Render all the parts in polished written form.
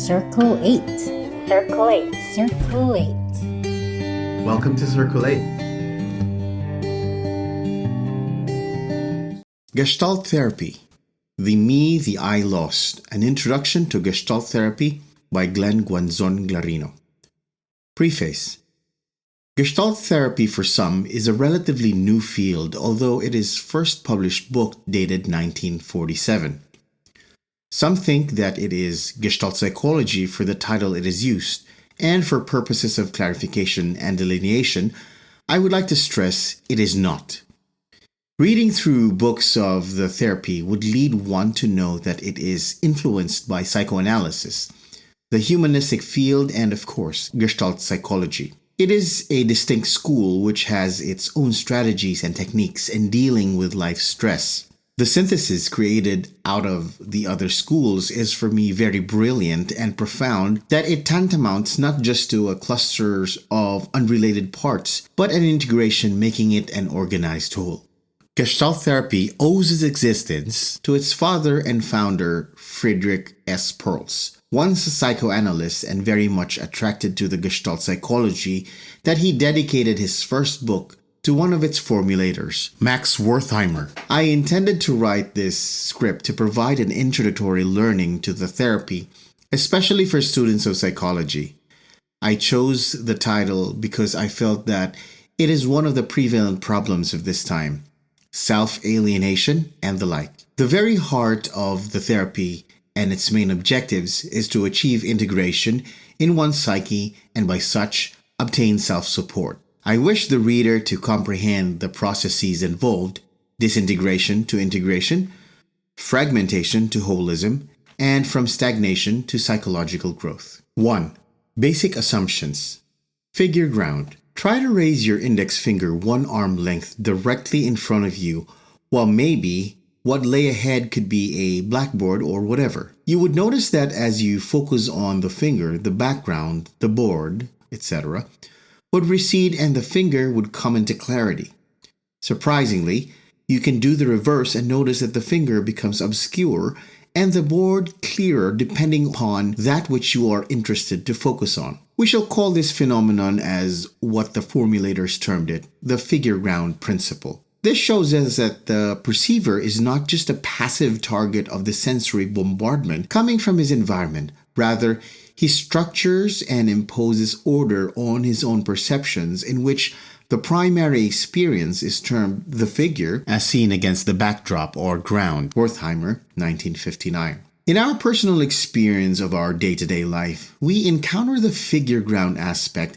Circle 8. Circle 8. Circle 8. Welcome to Circle 8. Gestalt Therapy. The Me, the I Lost. An Introduction to Gestalt Therapy by Glenn Guanzon Glarino. Preface. Gestalt therapy for some is a relatively new field, although it is first published book dated 1947. Some think that it is Gestalt psychology for the title it is used, and for purposes of clarification and delineation, I would like to stress it is not. Reading through books of the therapy would lead one to know that it is influenced by psychoanalysis, the humanistic field, and of course, Gestalt psychology. It is a distinct school which has its own strategies and techniques in dealing with life stress. The synthesis created out of the other schools is for me very brilliant and profound that it tantamounts not just to a cluster of unrelated parts, but an integration making it an organized whole. Gestalt therapy owes its existence to its father and founder, Friedrich S. Perls, once a psychoanalyst and very much attracted to the Gestalt psychology that he dedicated his first book to one of its formulators, Max Wertheimer. I intended to write this script to provide an introductory learning to the therapy, especially for students of psychology. I chose the title because I felt that it is one of the prevalent problems of this time, self-alienation and the like. The very heart of the therapy and its main objectives is to achieve integration in one's psyche and by such obtain self-support. I wish the reader to comprehend the processes involved, disintegration to integration, fragmentation to holism, and from stagnation to psychological growth. 1. Basic assumptions. Figure ground. Try to raise your index finger one arm length directly in front of you, while maybe what lay ahead could be a blackboard or whatever. You would notice that as you focus on the finger, the background, the board, etc., would recede and the finger would come into clarity. Surprisingly, you can do the reverse and notice that the finger becomes obscure and the board clearer depending upon that which you are interested to focus on. We shall call this phenomenon as what the formulators termed it, the figure ground principle. This shows us that the perceiver is not just a passive target of the sensory bombardment coming from his environment. Rather, he structures and imposes order on his own perceptions in which the primary experience is termed the figure as seen against the backdrop or ground. Wertheimer, 1959. In our personal experience of our day-to-day life, we encounter the figure ground aspect,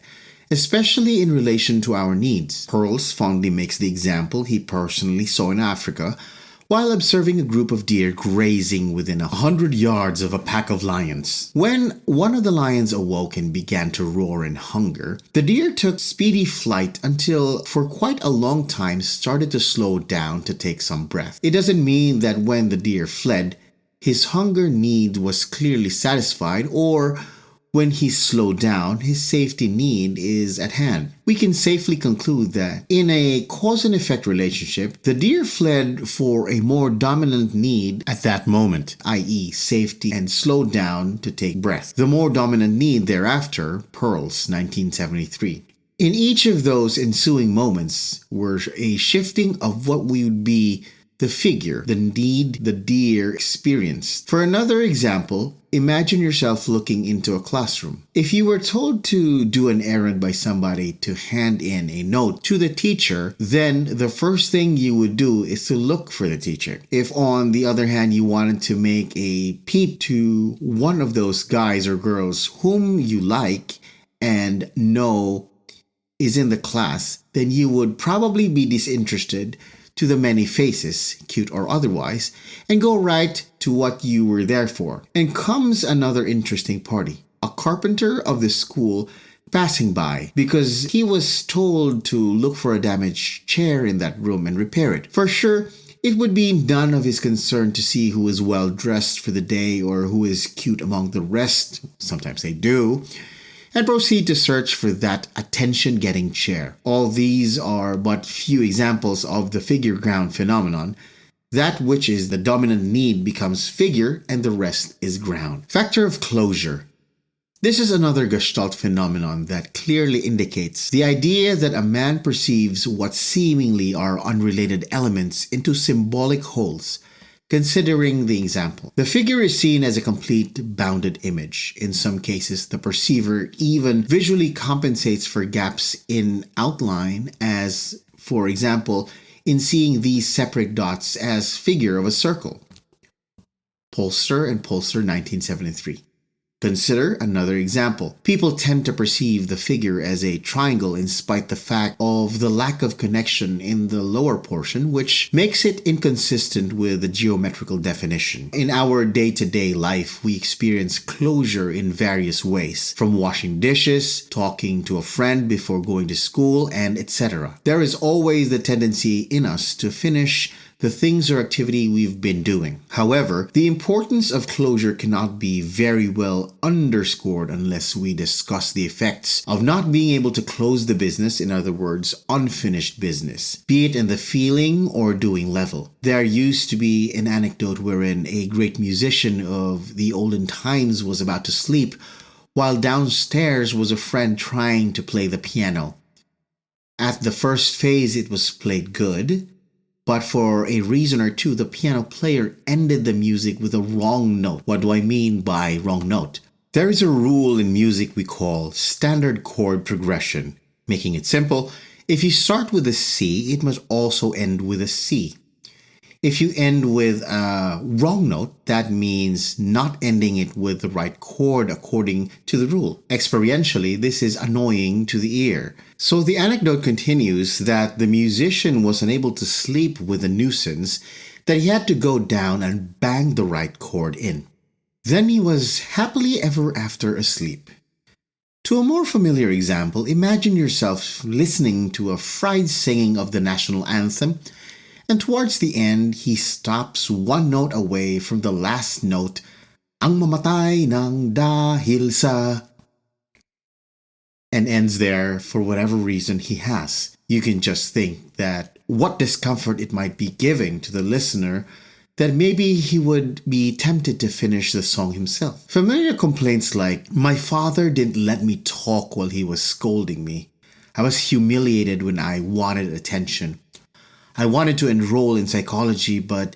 especially in relation to our needs. Perls fondly makes the example he personally saw in Africa while observing a group of deer grazing within 100 yards of a pack of lions. When one of the lions awoke and began to roar in hunger, the deer took speedy flight until for quite a long time started to slow down to take some breath. It doesn't mean that when the deer fled, his hunger need was clearly satisfied, or when he slowed down, his safety need is at hand. We can safely conclude that in a cause and effect relationship, the deer fled for a more dominant need at that moment, i.e. safety, and slowed down to take breath. The more dominant need thereafter, Perls, 1973. In each of those ensuing moments were a shifting of what would be the figure, the need the deer experienced. For another example, imagine yourself looking into a classroom. If you were told to do an errand by somebody to hand in a note to the teacher, then the first thing you would do is to look for the teacher. If on the other hand you wanted to make a peep to one of those guys or girls whom you like and know is in the class, then you would probably be disinterested to the many faces, cute or otherwise, and go right to what you were there for. And comes another interesting party, a carpenter of the school passing by because he was told to look for a damaged chair in that room and repair it. For sure, it would be none of his concern to see who is well dressed for the day or who is cute among the rest, sometimes they do, and proceed to search for that attention-getting chair. All these are but few examples of the figure ground phenomenon. That which is the dominant need becomes figure and the rest is ground. Factor of closure. This is another Gestalt phenomenon that clearly indicates the idea that a man perceives what seemingly are unrelated elements into symbolic wholes. Considering the example, the figure is seen as a complete bounded image. In some cases, the perceiver even visually compensates for gaps in outline, as, for example, in seeing these separate dots as figure of a circle. Polster and Polster 1973. Consider another example. People tend to perceive the figure as a triangle in spite the fact of the lack of connection in the lower portion, which makes it inconsistent with the geometrical definition. In our day-to-day life, we experience closure in various ways, from washing dishes, talking to a friend before going to school, and etc. There is always the tendency in us to finish the things or activity we've been doing. However, the importance of closure cannot be very well underscored unless we discuss the effects of not being able to close the business, in other words, unfinished business, be it in the feeling or doing level. There used to be an anecdote wherein a great musician of the olden times was about to sleep, while downstairs was a friend trying to play the piano. At the first phase, it was played good, but for a reason or two, the piano player ended the music with a wrong note. What do I mean by wrong note? There is a rule in music we call standard chord progression. Making it simple, if you start with a C, it must also end with a C. If you end with a wrong note, that means not ending it with the right chord according to the rule. Experientially, this is annoying to the ear. So the anecdote continues that the musician was unable to sleep with the nuisance, that he had to go down and bang the right chord in. Then he was happily ever after asleep. To a more familiar example, imagine yourself listening to a fried singing of the national anthem, and towards the end, he stops one note away from the last note, ang mamatay ng dahil sa, and ends there for whatever reason he has. You can just think that what discomfort it might be giving to the listener that maybe he would be tempted to finish the song himself. Familiar complaints like, my father didn't let me talk while he was scolding me. I was humiliated when I wanted attention. I wanted to enroll in psychology, but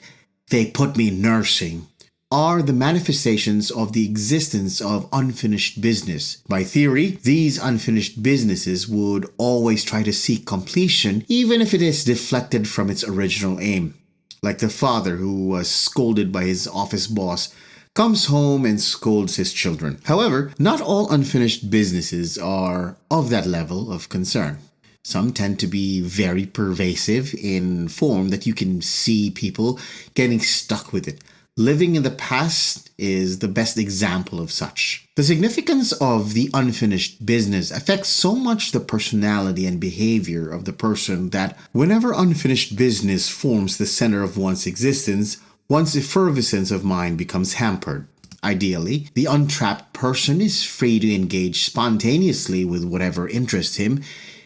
they put me in nursing, are the manifestations of the existence of unfinished business. By theory, these unfinished businesses would always try to seek completion, even if it is deflected from its original aim. Like the father who was scolded by his office boss, comes home and scolds his children. However, not all unfinished businesses are of that level of concern. Some tend to be very pervasive in form that you can see people getting stuck with it. Living in the past is the best example of such. The significance of the unfinished business affects so much the personality and behavior of the person that whenever unfinished business forms the center of one's existence, one's effervescence of mind becomes hampered. Ideally, the untrapped person is free to engage spontaneously with whatever interests him,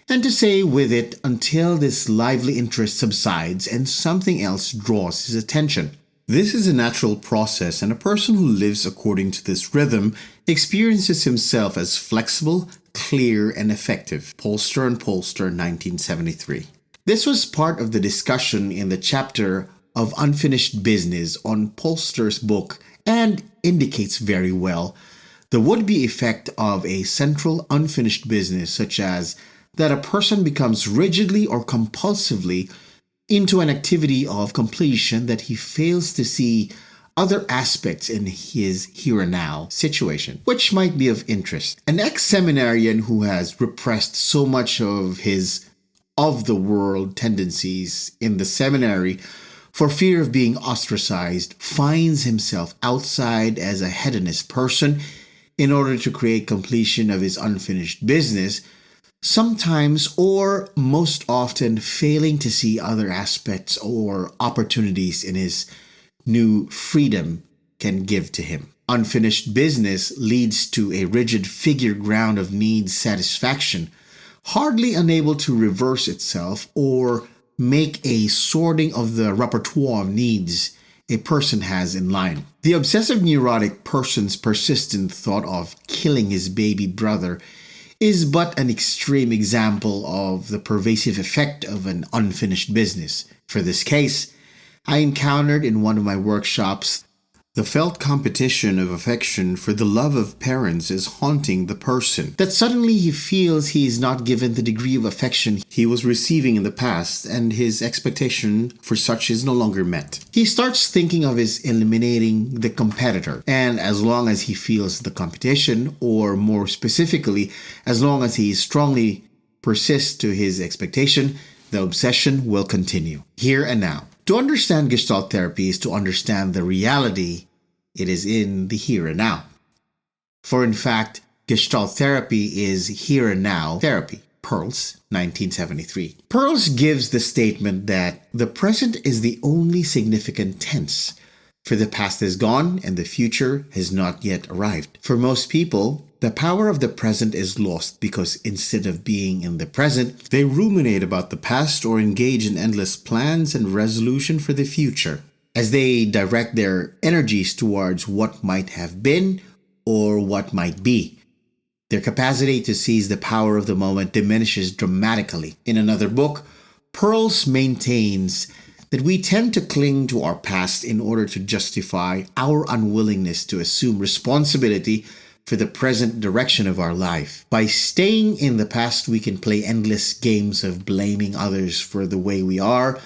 and to stay with it until this lively interest subsides and something else draws his attention. This is a natural process, and a person who lives according to this rhythm experiences himself as flexible, clear, and effective. Polster and Polster 1973. This was part of the discussion in the chapter of Unfinished Business on Polster's book and indicates very well the would-be effect of a central unfinished business, such as that a person becomes rigidly or compulsively into an activity of completion that he fails to see other aspects in his here and now situation, which might be of interest. An ex-seminarian who has repressed so much of his of-the-world tendencies in the seminary for fear of being ostracized finds himself outside as a hedonist person in order to create completion of his unfinished business, sometimes or most often failing to see other aspects or opportunities in his new freedom can give to him. Unfinished business leads to a rigid figure ground of needs satisfaction, hardly unable to reverse itself or make a sorting of the repertoire of needs a person has in line. The obsessive neurotic person's persistent thought of killing his baby brother is but an extreme example of the pervasive effect of an unfinished business. For this case, I encountered in one of my workshops the felt competition of affection for the love of parents is haunting the person, that suddenly he feels he is not given the degree of affection he was receiving in the past, and his expectation for such is no longer met. He starts thinking of his eliminating the competitor, and as long as he feels the competition, or more specifically, as long as he strongly persists to his expectation, the obsession will continue, here and now. To understand Gestalt therapy is to understand the reality it is in the here and now. For in fact, Gestalt therapy is here and now therapy. Pearls, 1973. Pearls gives the statement that the present is the only significant tense, for the past is gone and the future has not yet arrived. For most people, the power of the present is lost because instead of being in the present, they ruminate about the past or engage in endless plans and resolution for the future, as they direct their energies towards what might have been or what might be. Their capacity to seize the power of the moment diminishes dramatically. In another book, Pearls maintains that we tend to cling to our past in order to justify our unwillingness to assume responsibility for the present direction of our life. By staying in the past, we can play endless games of blaming others for the way we are,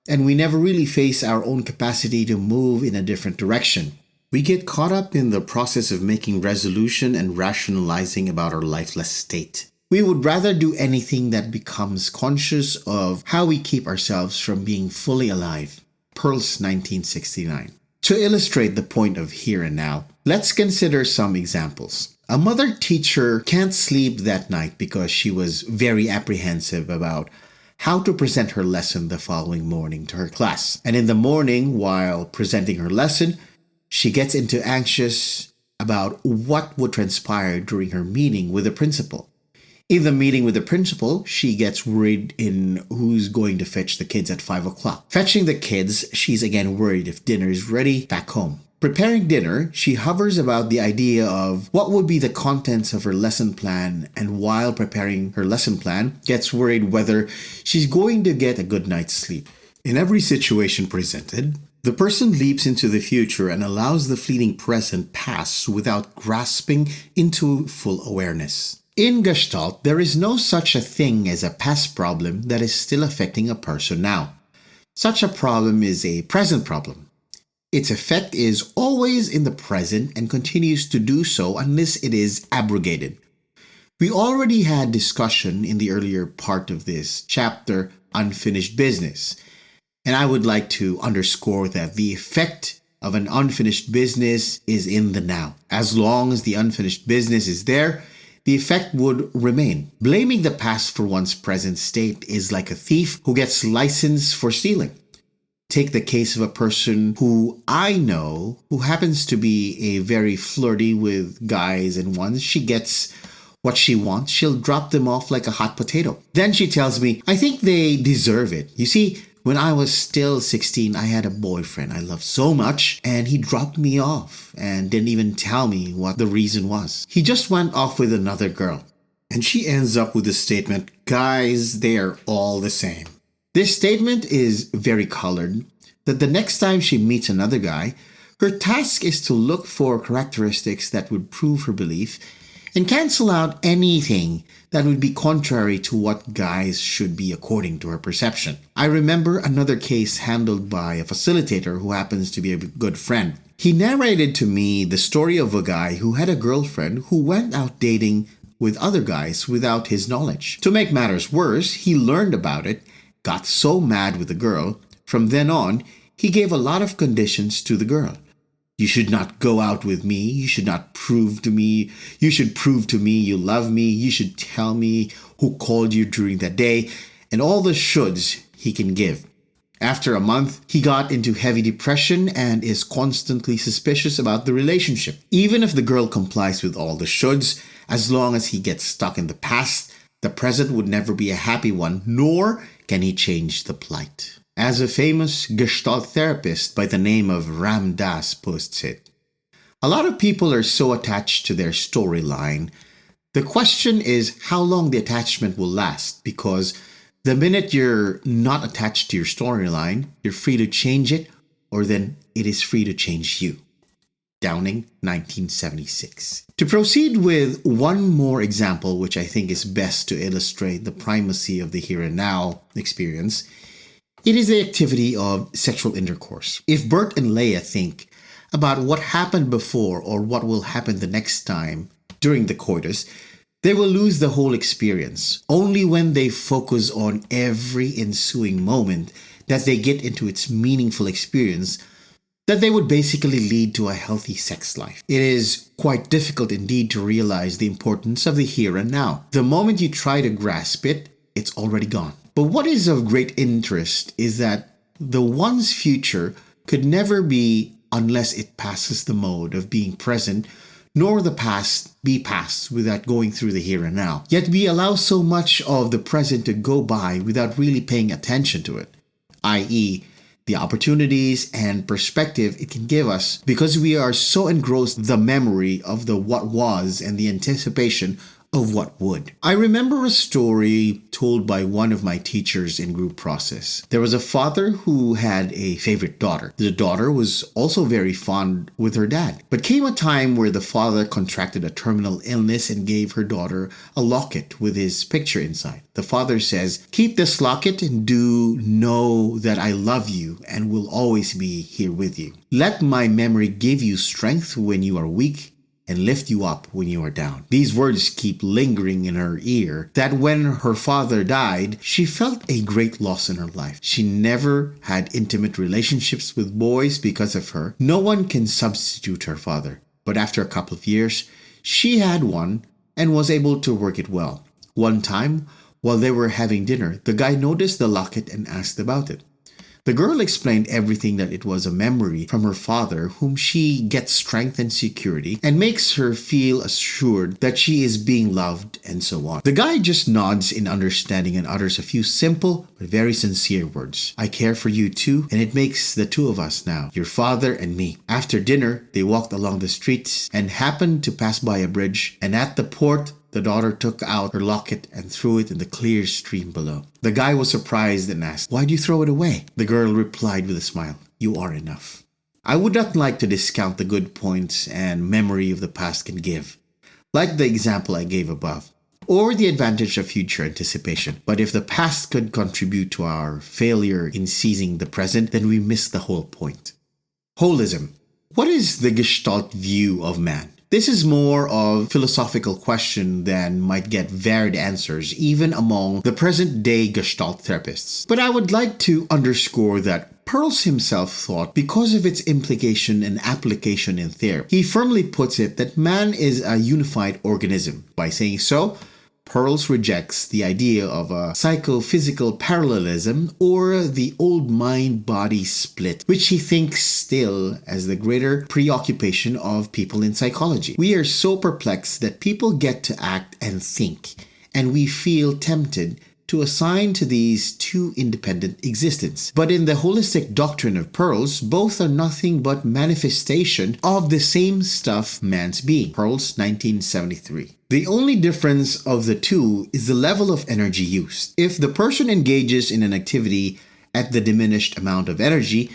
and we never really face our own capacity to move in a different direction. We get caught up in the process of making resolution and rationalizing about our lifeless state. We would rather do anything that becomes conscious of how we keep ourselves from being fully alive. Pearls, 1969. To illustrate the point of here and now, let's consider some examples. A mother teacher can't sleep that night because she was very apprehensive about how to present her lesson the following morning to her class. And in the morning, while presenting her lesson, she gets into anxious about what would transpire during her meeting with the principal. In the meeting with the principal, she gets worried in who's going to fetch the kids at 5 o'clock. Fetching the kids, she's again worried if dinner is ready back home. Preparing dinner, she hovers about the idea of what would be the contents of her lesson plan, and while preparing her lesson plan, gets worried whether she's going to get a good night's sleep. In every situation presented, the person leaps into the future and allows the fleeting present pass without grasping into full awareness. In Gestalt, there is no such a thing as a past problem that is still affecting a person now. Such a problem is a present problem. Its effect is always in the present and continues to do so unless it is abrogated. We already had discussion in the earlier part of this chapter, Unfinished Business, and I would like to underscore that the effect of an unfinished business is in the now. As long as the unfinished business is there, the effect would remain. Blaming the past for one's present state is like a thief who gets license for stealing. Take the case of a person who I know who happens to be a very flirty with guys, and once she gets what she wants, she'll drop them off like a hot potato. Then she tells me, I think they deserve it. You see, when I was still 16, I had a boyfriend I loved so much, and he dropped me off and didn't even tell me what the reason was. He just went off with another girl. And she ends up with the statement, guys, they are all the same. This statement is very colored, that the next time she meets another guy, her task is to look for characteristics that would prove her belief and cancel out anything that would be contrary to what guys should be according to her perception. I remember another case handled by a facilitator who happens to be a good friend. He narrated to me the story of a guy who had a girlfriend who went out dating with other guys without his knowledge. To make matters worse, he learned about it, got so mad with the girl. From then on, he gave a lot of conditions to the girl. You should not go out with me. You should not prove to me. You should prove to me you love me. You should tell me who called you during that day. And all the shoulds he can give. After a month, he got into heavy depression and is constantly suspicious about the relationship. Even if the girl complies with all the shoulds, as long as he gets stuck in the past, the present would never be a happy one, nor can he change the plight. As a famous Gestalt therapist by the name of Ram Dass puts it, a lot of people are so attached to their storyline. The question is how long the attachment will last, because the minute you're not attached to your storyline, you're free to change it, or then it is free to change you. Downing, 1976. To proceed with one more example, which I think is best to illustrate the primacy of the here and now experience, it is the activity of sexual intercourse. If Bert and Leia think about what happened before or what will happen the next time during the coitus, they will lose the whole experience. Only when they focus on every ensuing moment that they get into its meaningful experience that they would basically lead to a healthy sex life. It is quite difficult indeed to realize the importance of the here and now. The moment you try to grasp it, it's already gone. But what is of great interest is that the one's future could never be unless it passes the mode of being present, nor the past be passed without going through the here and now. Yet we allow so much of the present to go by without really paying attention to it, i.e., the opportunities and perspective it can give us, because we are so engrossed the memory of the what was and the anticipation of what would. I remember a story told by one of my teachers in group process. There was a father who had a favorite daughter. The daughter was also very fond with her dad. But came a time where the father contracted a terminal illness and gave her daughter a locket with his picture inside. The father says, "Keep this locket and do know that I love you and will always be here with you. Let my memory give you strength when you are weak and lift you up when you are down." These words keep lingering in her ear, that when her father died, she felt a great loss in her life. She never had intimate relationships with boys because of her. No one can substitute her father. But after a couple of years, she had one and was able to work it well. One time, while they were having dinner, the guy noticed the locket and asked about it. The girl explained everything, that it was a memory from her father, whom she gets strength and security and makes her feel assured that she is being loved, and so on. The guy just nods in understanding and utters a few simple but very sincere words. "I care for you too, and it makes the two of us now, your father and me." After dinner, they walked along the streets and happened to pass by a bridge, and at the port, the daughter took out her locket and threw it in the clear stream below. The guy was surprised and asked, "Why do you throw it away?" The girl replied with a smile, "You are enough." I would not like to discount the good points and memory of the past can give, like the example I gave above, or the advantage of future anticipation. But if the past could contribute to our failure in seizing the present, then we miss the whole point. Holism. What is the Gestalt view of man? This is more of a philosophical question than might get varied answers even among the present-day Gestalt therapists. But I would like to underscore that Pearls himself thought, because of its implication and application in therapy, he firmly puts it that man is a unified organism. By saying so, Pearls rejects the idea of a psychophysical parallelism or the old mind-body split, which he thinks still as the greater preoccupation of people in psychology. We are so perplexed that people get to act and think, and we feel tempted to assign to these two independent existences. But in the holistic doctrine of Pearls, both are nothing but manifestation of the same stuff, man's being. Pearls, 1973. The only difference of the two is the level of energy used. If the person engages in an activity at the diminished amount of energy,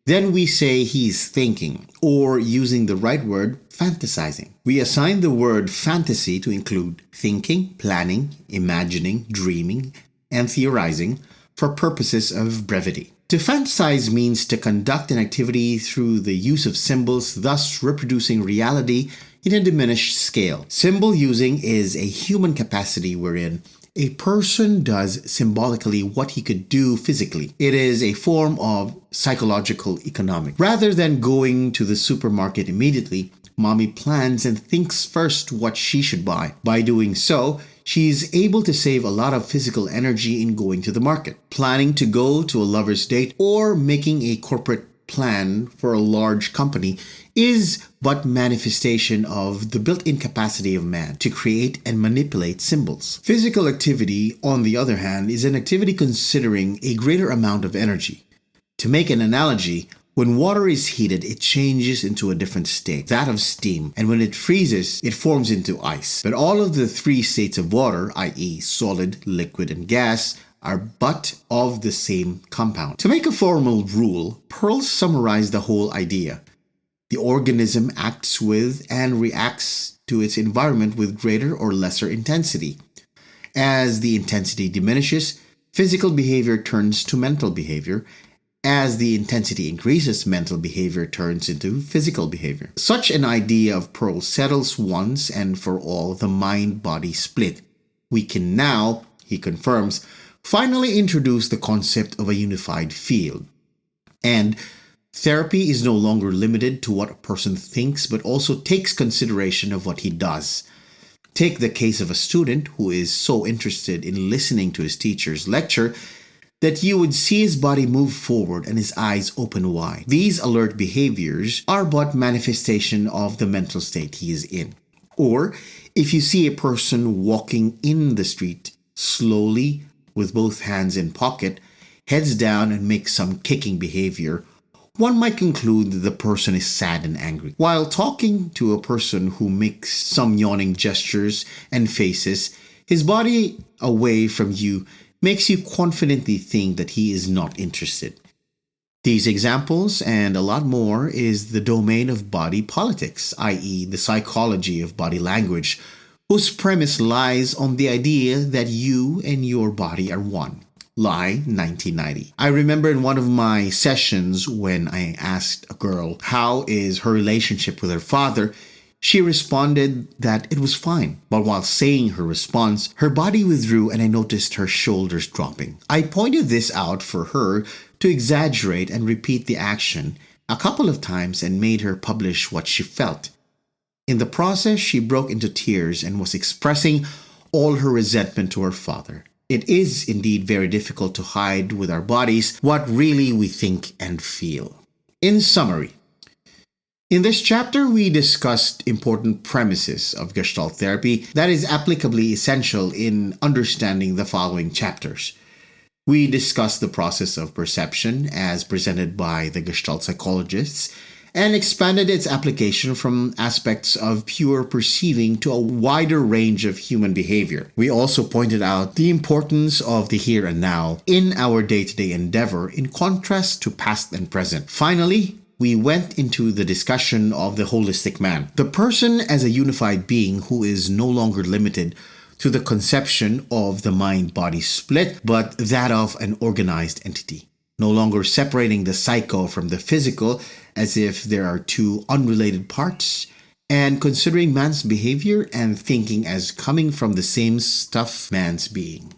then we say he's thinking, or using the right word, fantasizing. We assign the word fantasy to include thinking, planning, imagining, dreaming, and theorizing for purposes of brevity. To fantasize means to conduct an activity through the use of symbols, thus reproducing reality in a diminished scale. Symbol using is a human capacity wherein a person does symbolically what he could do physically. It is a form of psychological economic. Rather than going to the supermarket immediately, mommy plans and thinks first what she should buy. By doing so, she's able to save a lot of physical energy in going to the market. Planning to go to a lover's date or making a corporate plan for a large company is but manifestation of the built-in capacity of man to create and manipulate symbols. Physical activity, on the other hand, is an activity considering a greater amount of energy. To make an analogy, when water is heated, it changes into a different state, that of steam, and when it freezes, it forms into ice. But all of the three states of water, i.e. solid, liquid, and gas, are but of the same compound. To make a formal rule, Pearls summarize the whole idea. The organism acts with and reacts to its environment with greater or lesser intensity. As the intensity diminishes, physical behavior turns to mental behavior. As the intensity increases, mental behavior turns into physical behavior. Such an idea of Pearls settles once and for all the mind-body split. We can now, he confirms, finally introduce the concept of a unified field. And therapy is no longer limited to what a person thinks, but also takes consideration of what he does. Take the case of a student who is so interested in listening to his teacher's lecture that you would see his body move forward and his eyes open wide. These alert behaviors are but manifestation of the mental state he is in. Or if you see a person walking in the street slowly with both hands in pocket, heads down and makes some kicking behavior, one might conclude that the person is sad and angry. While talking to a person who makes some yawning gestures and faces, his body away from you makes you confidently think that he is not interested. These examples and a lot more is the domain of body politics, i.e. the psychology of body language, whose premise lies on the idea that you and your body are one. Lie 1990. I remember in one of my sessions when I asked a girl how is her relationship with her father, she responded that it was fine. But while saying her response, her body withdrew and I noticed her shoulders dropping. I pointed this out for her to exaggerate and repeat the action a couple of times and made her publish what she felt. In the process, she broke into tears and was expressing all her resentment to her father. It is indeed very difficult to hide with our bodies what really we think and feel. In summary, in this chapter, we discussed important premises of Gestalt therapy that is applicably essential in understanding the following chapters. We discussed the process of perception as presented by the Gestalt psychologists and expanded its application from aspects of pure perceiving to a wider range of human behavior. We also pointed out the importance of the here and now in our day-to-day endeavor in contrast to past and present. Finally, we went into the discussion of the holistic man, the person as a unified being who is no longer limited to the conception of the mind-body split, but that of an organized entity, no longer separating the psycho from the physical as if there are two unrelated parts, and considering man's behavior and thinking as coming from the same stuff man's being.